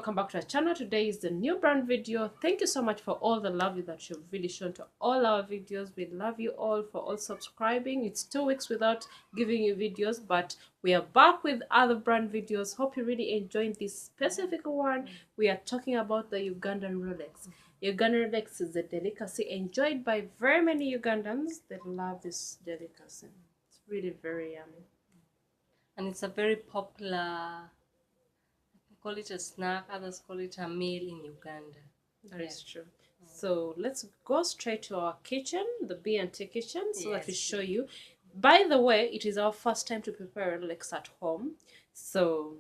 welcome back to our channel. Today is the new brand video. Thank you so much for all the love that you've really shown to all our videos. We love you all for all subscribing. It's 2 weeks without giving you videos, but we are back with other brand videos. Hope you really enjoyed this specific one. We are talking about the Ugandan Rolex. Ugandan Rolex is a delicacy enjoyed by very many Ugandans that love this delicacy. It's really very yummy. And it's a very popular, call it a snack, others call it a meal in Uganda. That is true. So let's go straight to our kitchen, the B&T kitchen, so that we show you. By the way, it is our first time to prepare a Rolex at home. So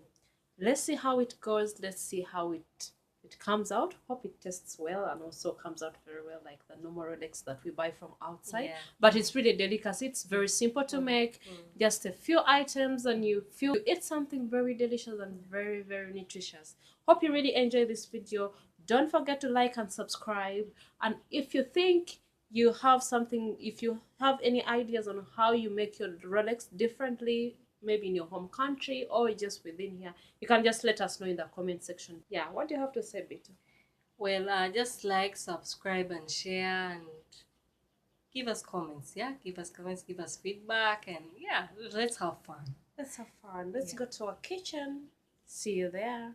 let's see how it goes. Let's see how it comes out. Hope it tastes well and also comes out very well like the normal Rolex that we buy from outside. But it's really a delicacy. It's very simple to make. Just a few items and you eat something very delicious and very, very nutritious. Hope you really enjoy this video. Don't forget to like and subscribe. And if you think you have something, if you have any ideas on how you make your Rolex differently, maybe in your home country or just within here, you can just let us know in the comment section. Yeah, what do you have to say, Bito? Well, just like, subscribe and share and give us comments. Give us comments, give us feedback, and let's have fun. Let's have fun. Let's go to our kitchen. See you there.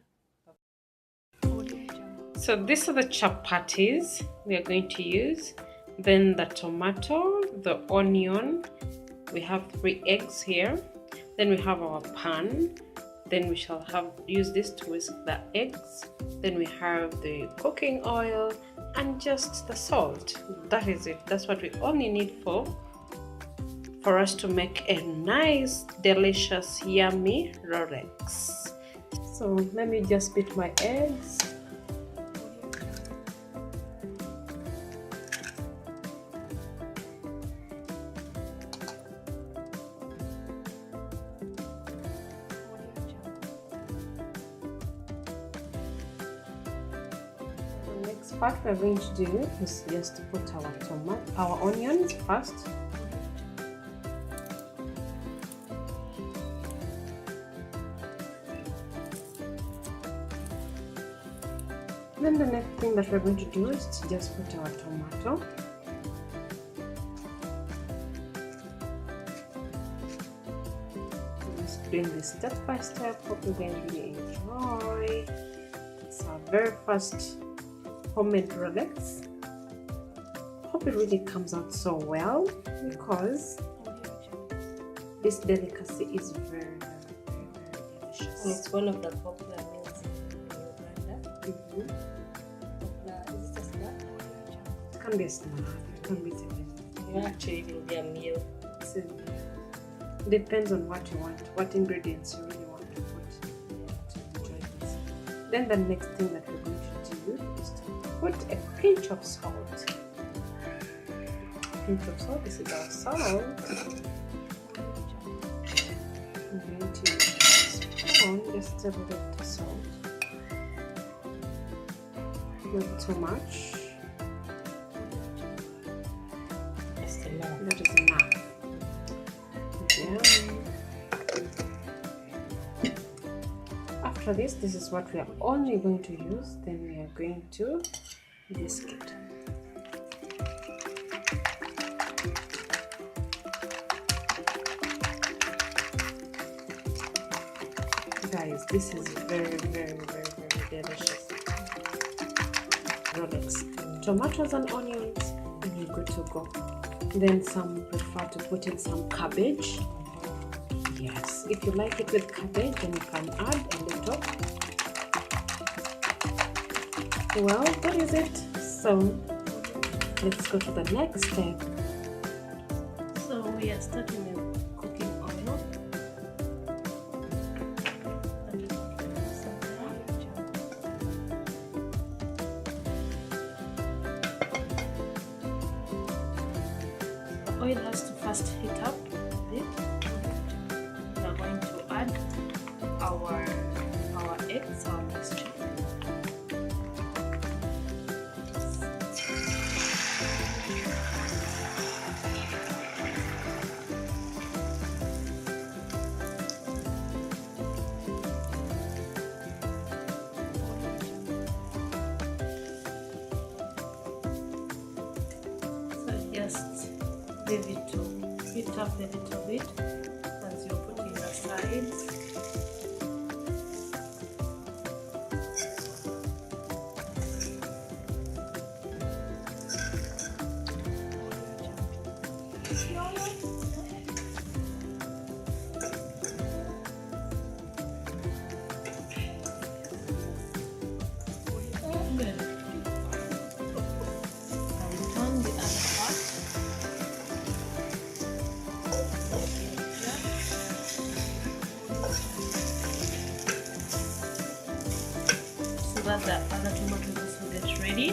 So these are the chapatis we are going to use. Then the tomato, the onion. We have 3 eggs here. Then we have our pan. Then we shall use this to whisk the eggs. Then we have the cooking oil and just the salt. That is it. That's what we only need for us to make a nice, delicious, yummy Rolex. So let me just beat my eggs. What we're going to do is just put our onions first. Then the next thing that we're going to do is to just put our tomato. Just doing this step by step. Hope you guys really enjoy. It's our very first homemade Rolex. Hope it really comes out so well because this delicacy is very, very, very delicious. And it's one of the popular meals in Uganda. Is it a snack? It can be a snack. It can be It can actually even be a meal. Depends on what you want, what ingredients you really want to put to enjoy this. Then the next thing that we're going to do is to put a pinch of salt. Pinch of salt. This is our salt. I'm going to use a spoon, just a little bit of salt. Not too much. Just enough. That is enough. After this is what we are only going to use. Then we are going to whisk it. Guys, this is very, very, very, very delicious Rolex. Tomatoes and onions, and you're good to go. Then some prefer to put in some cabbage. Yes, if you like it with cabbage, then you can add a little. Well, that is it. So let's go to the next step. So we are starting with cooking oil. The oil has to first heat up a bit. We are going to add our eggs, our mixture. leave it to heat up a little bit as you're putting the sides. So that the other tomatoes will get ready.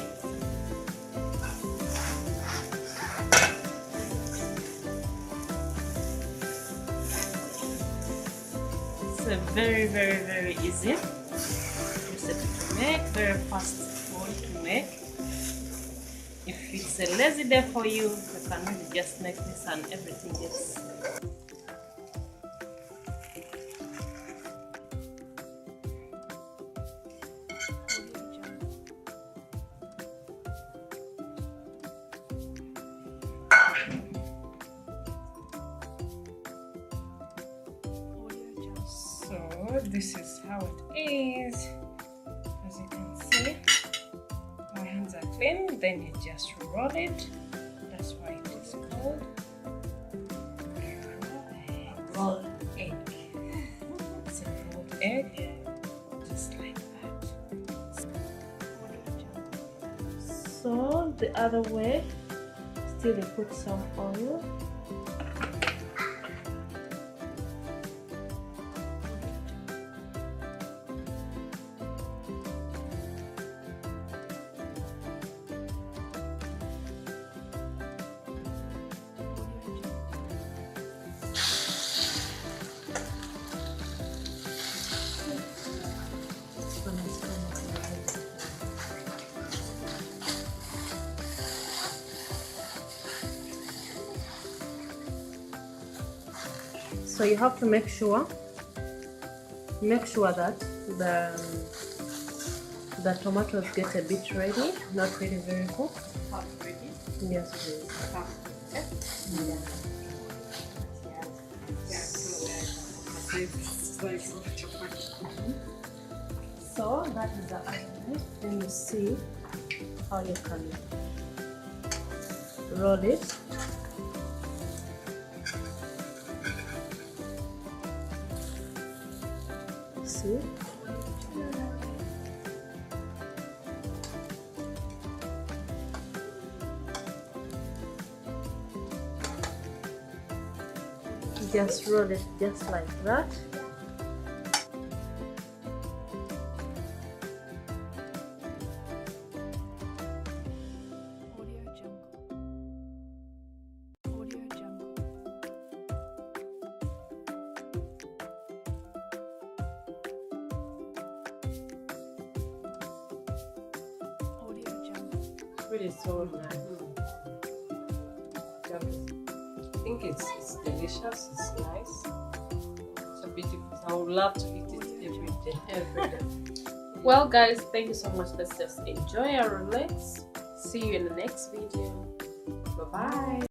It's a very easy recipe to make, very fast food to make. If it's a lazy day for you, you can really just make this and everything gets. So this is how it is. As you can see, my hands are clean. Then you just roll it. That's why it is called rolled egg. It's a rolled egg, just like that. So the other way, still you put some oil. So you have to make sure that the tomatoes get a bit ready, not really very cooked. Half ready. Yes, please. Half. Okay. Yeah. So that is the other. Then you see how you can roll it. See? Just roll it just like that. Really so nice. I think it's delicious, it's nice. It's a beautiful. I would love to eat it every day. Well guys, thank you so much. Let's just enjoy our Rolex. See you in the next video. Bye bye.